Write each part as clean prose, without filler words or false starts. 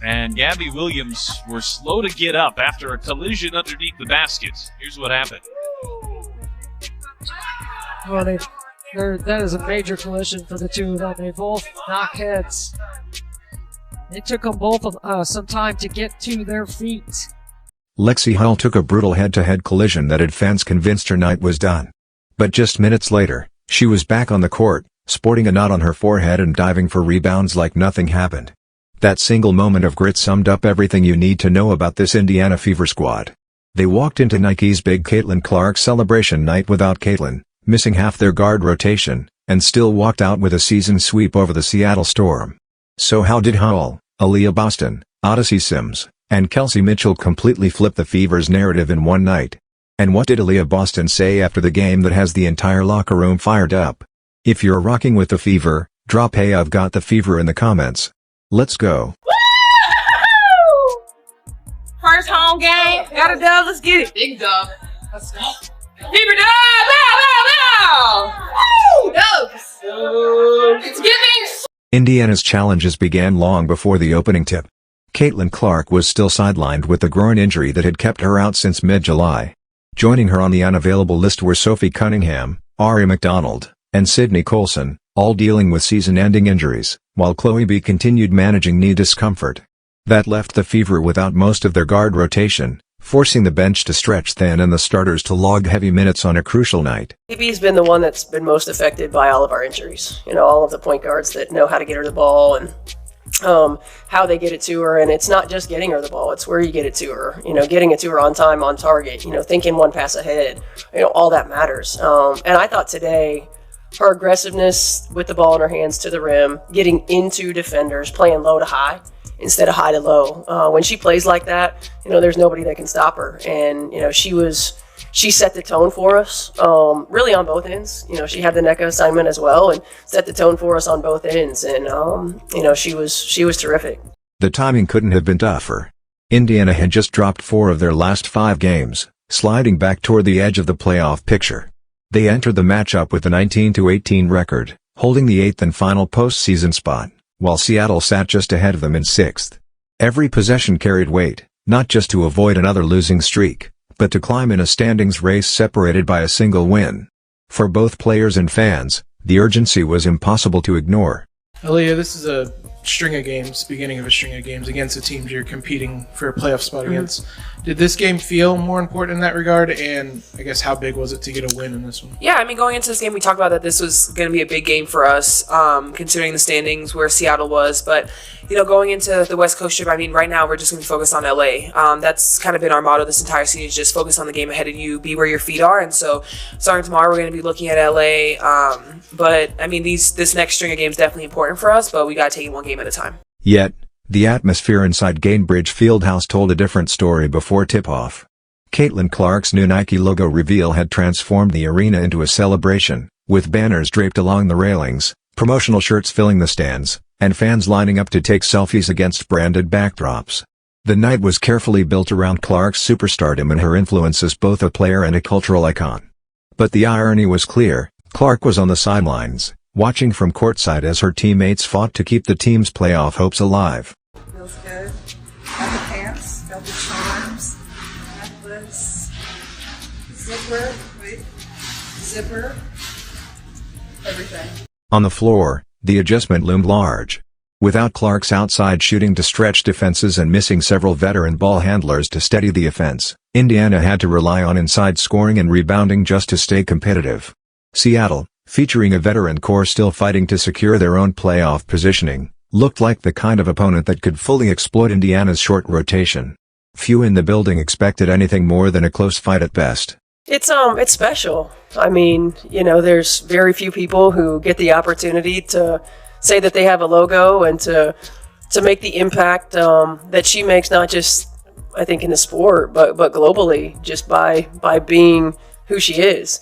and Gabby Williams were slow to get up after a collision underneath the basket. Here's what happened. Well, that is a major collision for the two of them. They both knock heads. It took them both some time to get to their feet. Lexie Hull took a brutal head-to-head collision that had fans convinced her night was done. But just minutes later, she was back on the court, sporting a knot on her forehead and diving for rebounds like nothing happened. That single moment of grit summed up everything you need to know about this Indiana Fever squad. They walked into Nike's big Caitlin Clark celebration night without Caitlin, missing half their guard rotation, and still walked out with a season sweep over the Seattle Storm. So how did Hull, Aaliyah Boston, Odyssey Sims, and Kelsey Mitchell completely flip the Fever's narrative in one night? And what did Aaliyah Boston say after the game that has the entire locker room fired up? If you're rocking with the Fever, drop "Hey, I've got the Fever" in the comments. Let's go. Woo! First home game. Got a dub. Let's get it. Big dub. Let's go. Fever dub. Bow. Woo! Dubs. It's giving. Indiana's challenges began long before the opening tip. Caitlin Clark was still sidelined with the groin injury that had kept her out since mid-July. Joining her on the unavailable list were Sophie Cunningham, Ari McDonald, and Sydney Colson, all dealing with season-ending injuries, while Chloe B continued managing knee discomfort. That left the Fever without most of their guard rotation, forcing the bench to stretch thin and the starters to log heavy minutes on a crucial night. BB's been the one that's been most affected by all of our injuries. All of the point guards that know how to get her the ball and how they get it to her. And it's not just getting her the ball, it's where you get it to her. Getting it to her on time, on target, thinking one pass ahead, all that matters. And I thought today, her aggressiveness with the ball in her hands to the rim, getting into defenders, playing low to high instead of high to low. When she plays like that, there's nobody that can stop her. And, she set the tone for us, really on both ends. She had the NECA assignment as well and set the tone for us on both ends. And, she was terrific. The timing couldn't have been tougher. Indiana had just dropped 4 of their last 5 games, sliding back toward the edge of the playoff picture. They entered the matchup with a 19-18 record, holding the 8th and final postseason spot, while Seattle sat just ahead of them in 6th. Every possession carried weight, not just to avoid another losing streak, but to climb in a standings race separated by a single win. For both players and fans, the urgency was impossible to ignore. Aaliyah, this is a string of games, beginning of a string of games against the teams you're competing for a playoff spot against. Did this game feel more important in that regard? And I guess how big was it to get a win in this one? Yeah, going into this game, we talked about that this was going to be a big game for us, considering the standings where Seattle was. But, going into the West Coast trip, right now we're just going to focus on LA. That's kind of been our motto this entire season, is just focus on the game ahead of you, be where your feet are. And so starting tomorrow, we're going to be looking at LA. But, this next string of games is definitely important for us, but we got to take it one game at a time. Yet, the atmosphere inside Gainbridge Fieldhouse told a different story before tip-off. Caitlin Clark's new Nike logo reveal had transformed the arena into a celebration, with banners draped along the railings, promotional shirts filling the stands, and fans lining up to take selfies against branded backdrops. The night was carefully built around Clark's superstardom and her influence as both a player and a cultural icon. But the irony was clear: Clark was on the sidelines, watching from courtside as her teammates fought to keep the team's playoff hopes alive. Feels good. Got the pants, got the charms, necklace, zipper, everything. On the floor, the adjustment loomed large. Without Clark's outside shooting to stretch defenses and missing several veteran ball handlers to steady the offense, Indiana had to rely on inside scoring and rebounding just to stay competitive. Seattle, featuring a veteran core still fighting to secure their own playoff positioning, looked like the kind of opponent that could fully exploit Indiana's short rotation. Few in the building expected anything more than a close fight at best. It's special. There's very few people who get the opportunity to say that they have a logo and to make the impact that she makes, not just, I think, in the sport, but globally, just by being who she is.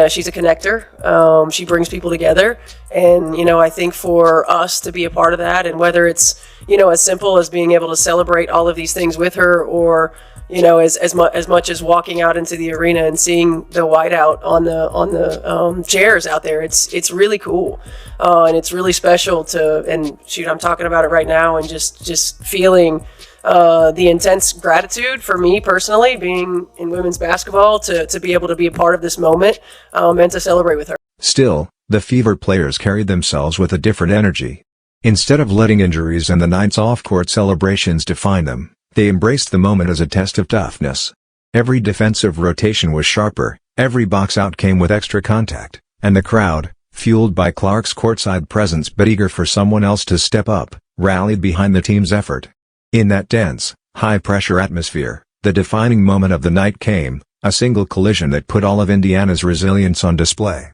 She's a connector. She brings people together. And, I think for us to be a part of that, and whether it's, as simple as being able to celebrate all of these things with her, or, as much as walking out into the arena and seeing the whiteout on the chairs out there. It's really cool, and it's really special and shoot, I'm talking about it right now, and just feeling the intense gratitude for me personally, being in women's basketball, to be able to be a part of this moment, and to celebrate with her. Still, the Fever players carried themselves with a different energy. Instead of letting injuries and the night's off-court celebrations define them, they embraced the moment as a test of toughness. Every defensive rotation was sharper, every box out came with extra contact, and the crowd, fueled by Clark's courtside presence but eager for someone else to step up, rallied behind the team's effort. In that dense, high-pressure atmosphere, the defining moment of the night came, a single collision that put all of Indiana's resilience on display.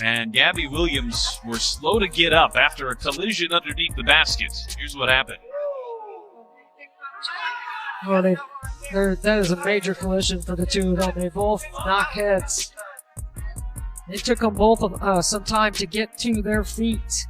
And Gabby Williams were slow to get up after a collision underneath the basket. Here's what happened. Well, that is a major collision for the two of them. They both knock heads. It took them both some time to get to their feet.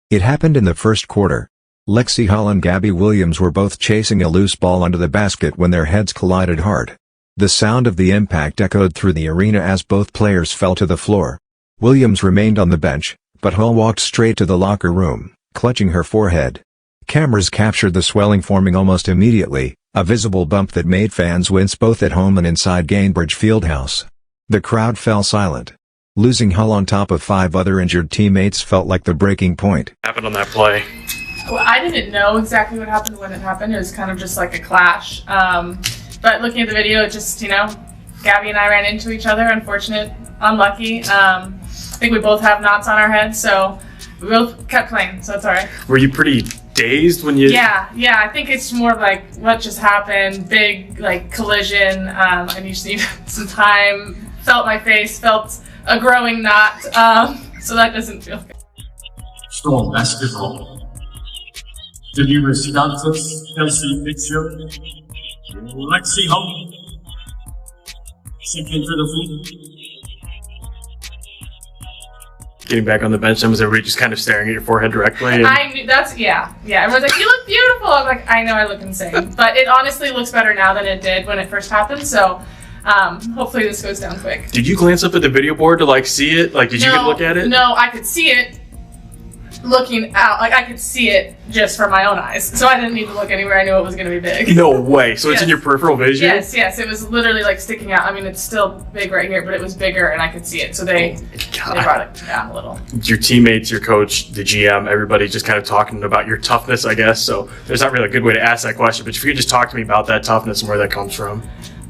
It happened in the first quarter. Lexie Hull and Gabby Williams were both chasing a loose ball under the basket when their heads collided hard. The sound of the impact echoed through the arena as both players fell to the floor. Williams remained on the bench, but Hull walked straight to the locker room, clutching her forehead. Cameras captured the swelling forming almost immediately, a visible bump that made fans wince both at home and inside Gainbridge Fieldhouse. The crowd fell silent. Losing Hull on top of 5 other injured teammates felt like the breaking point. Happened on that play? Well, I didn't know exactly what happened when it happened. It was kind of just like a clash. But looking at the video, it just, Gabby and I ran into each other. Unlucky. I think we both have knots on our heads, so we both kept playing, so it's all right. Were you pretty dazed when you... Yeah, I think it's more like what just happened, big collision. I just need some time. Felt my face, felt a growing knot, so that doesn't feel good. Storm basketball. The new starters, Kelsey Fixer, Lexie Hull, sinking to the feet. Getting back on the bench, was everybody just kind of staring at your forehead directly? And... I knew yeah. Everyone's like, you look beautiful. I'm like, I know I look insane. But it honestly looks better now than it did when it first happened, so hopefully this goes down quick. Did you glance up at the video board to see it? Did you even look at it? No, I could see it looking out. I could see it just from my own eyes. So I didn't need to look anywhere. I knew it was going to be big. No way. So yes. It's in your peripheral vision? Yes. It was literally sticking out. I mean, it's still big right here, but it was bigger and I could see it. So they brought it down a little. Your teammates, your coach, the GM, everybody just kind of talking about your toughness, I guess. So there's not really a good way to ask that question, but if you could just talk to me about that toughness and where that comes from.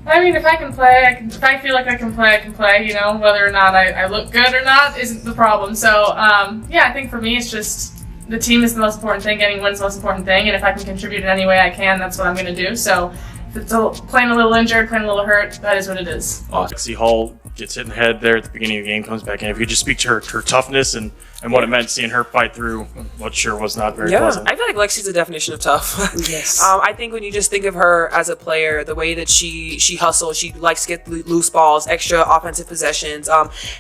I mean, if I can play, if I feel like I can play, whether or not I look good or not isn't the problem. So, I think for me, it's just the team is the most important thing, getting wins the most important thing, and if I can contribute in any way I can, that's what I'm going to do. So, if it's playing a little injured, playing a little hurt, that is what it is. Lexie Hull gets hit in the head there at the beginning of the game, comes back in. If you could just speak to her toughness and what it meant seeing her fight through what sure was not very pleasant. I feel like Lexie's the definition of tough. Yes. I think when you just think of her as a player, the way that she hustles, she likes to get loose balls, extra offensive possessions.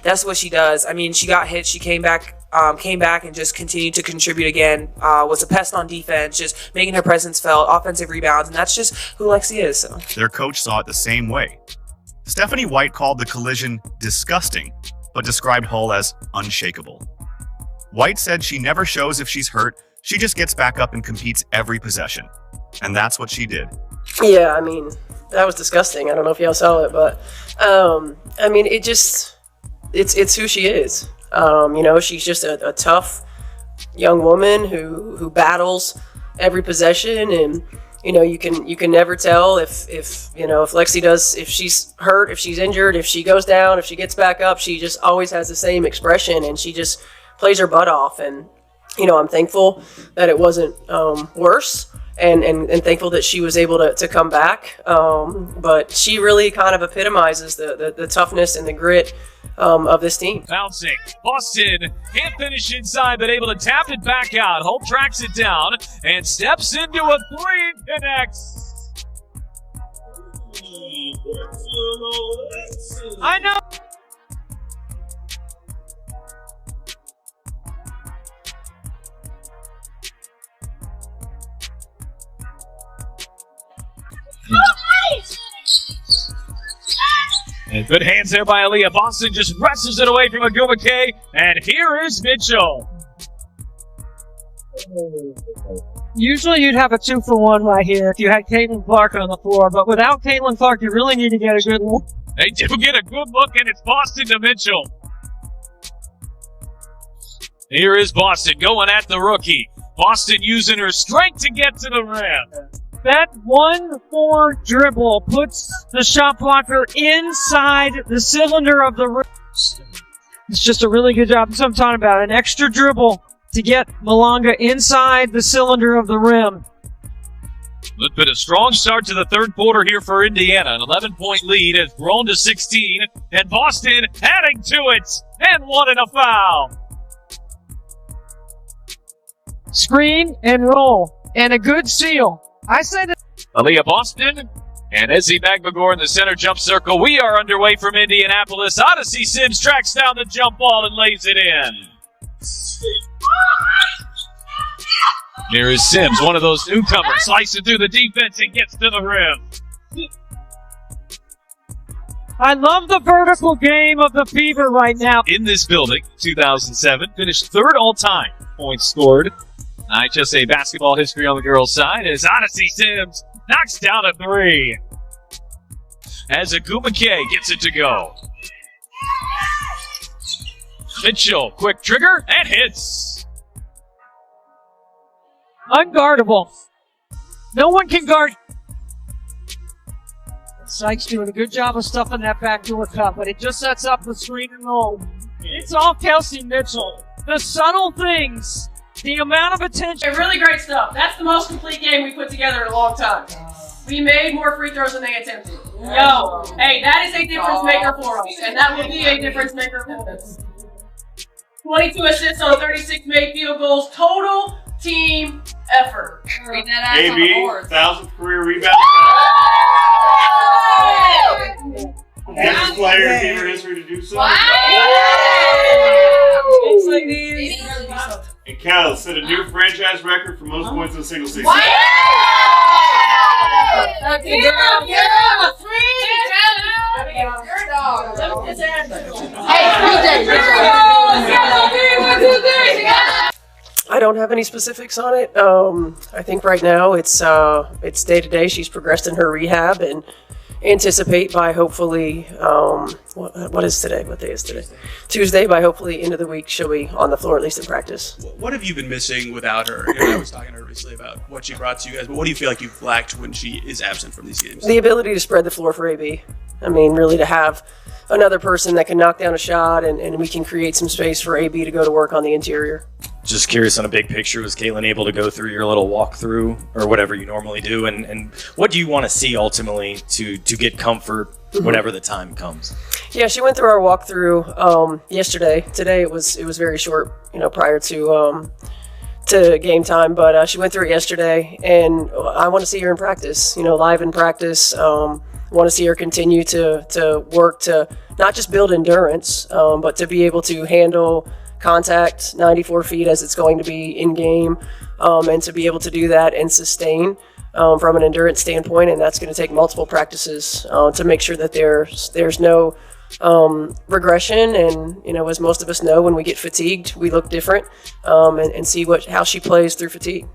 That's what she does. I mean, she got hit, she came back and just continued to contribute again. Was a pest on defense, just making her presence felt, offensive rebounds, and that's just who Lexie is. So. Their coach saw it the same way. Stephanie White called the collision disgusting, but described Hull as unshakable. White said she never shows if she's hurt, she just gets back up and competes every possession. And that's what she did. Yeah, I mean, that was disgusting. I don't know if y'all saw it, but I mean, it's who she is. She's just a tough young woman who battles every possession, and you can never tell if Lexie does, if she's hurt, if she's injured, if she goes down, if she gets back up. She just always has the same expression, and she just plays her butt off. And I'm thankful that it wasn't worse, and thankful that she was able to come back. But she really kind of epitomizes the toughness and the grit of this team. Bouncing. Boston can't finish inside, but able to tap it back out. Hull tracks it down and steps into a three, connects. I know. Nice! And good hands there by Aaliyah. Boston just wrestles it away from Agumake. And here is Mitchell. Usually you'd have a 2-for-1 right here if you had Caitlin Clark on the floor, but without Caitlin Clark, you really need to get a good look. They do get a good look, and it's Boston to Mitchell. Here is Boston going at the rookie. Boston using her strength to get to the rim. That 1-4 dribble puts the shot blocker inside the cylinder of the rim. It's just a really good job. That's what I'm talking about. An extra dribble to get Malanga inside the cylinder of the rim. It's been a strong start to the third quarter here for Indiana. An 11-point lead has grown to 16, and Boston adding to it, and one and a foul. Screen and roll, and a good seal. I said it. Aaliyah Boston and Ezzie Magbagor in the center jump circle. We are underway from Indianapolis. Odyssey Sims tracks down the jump ball and lays it in. Here is Sims, one of those newcomers, slicing through the defense and gets to the rim. I love the vertical game of the Fever right now. In this building, 2007, finished third all-time points scored. IHSA basketball history on the girls' side as Odyssey Sims knocks down a three. As Agumake gets it to go. Mitchell, quick trigger, and hits. Unguardable. No one can guard. Sykes doing a good job of stuffing that backdoor cut, but it just sets up the screen and roll. It's all Kelsey Mitchell. The subtle things, the amount of attention. Okay, really great stuff. That's the most complete game we put together in a long time. We made more free throws than they attempted. Yo, hey, that is a difference maker for us, and that will be a difference maker for us. 22 assists on 36 made field goals. Total team effort. Read that out on the board. 1,000th career rebound. Youngest player in Fever history to do so. And Cal set a new franchise record for most points in a single season. I don't have any specifics on it. I think right now it's day to day. She's progressed in her rehab and anticipate by hopefully what is today? What day is today? Tuesday. By hopefully end of the week she'll be on the floor at least in practice. What have you been missing without her? I was talking to her recently about what she brought to you guys, but what do you feel like you've lacked when she is absent from these games? The ability to spread the floor for AB. I mean, really to have another person that can knock down a shot and we can create some space for AB to go to work on the interior. Just curious on a big picture, was Caitlin able to go through your little walkthrough or whatever you normally do? And what do you want to see ultimately to get comfort whenever the time comes? Yeah, she went through our walkthrough yesterday. Today it was very short, prior to game time, but she went through it yesterday, and I want to see her in practice, live in practice. I want to see her continue to work to not just build endurance, but to be able to handle contact 94 feet as it's going to be in game, and to be able to do that and sustain from an endurance standpoint. And that's going to take multiple practices to make sure that there's no regression. And as most of us know, when we get fatigued we look different, and see how she plays through fatigue.